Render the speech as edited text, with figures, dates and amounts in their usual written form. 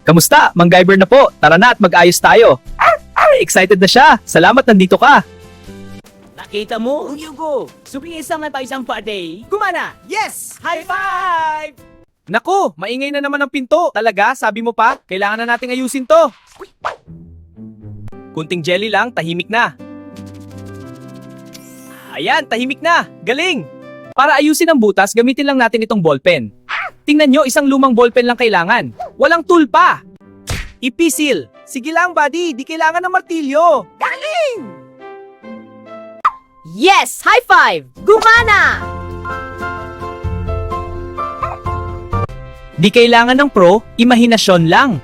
Kamusta? Manggiver na po. Tara na at mag-ayos tayo. Excited na siya. Salamat nandito ka. Nakita mo, Hugo? Sumiisang na tayo isang party. Gumana! Yes! High five! Naku, maingay na naman ang pinto. Talaga, sabi mo pa, kailangan na nating ayusin to. Kunting jelly lang, tahimik na. Ayan, tahimik na. Galing! Para ayusin ang butas, gamitin lang natin itong ballpen. Tingnan nyo, isang lumang ballpen lang kailangan. Walang tool pa. Ipisil. Sige lang, buddy. Di kailangan ng martilyo. Yes! High five! Gumana! Di kailangan ng pro, imahinasyon lang.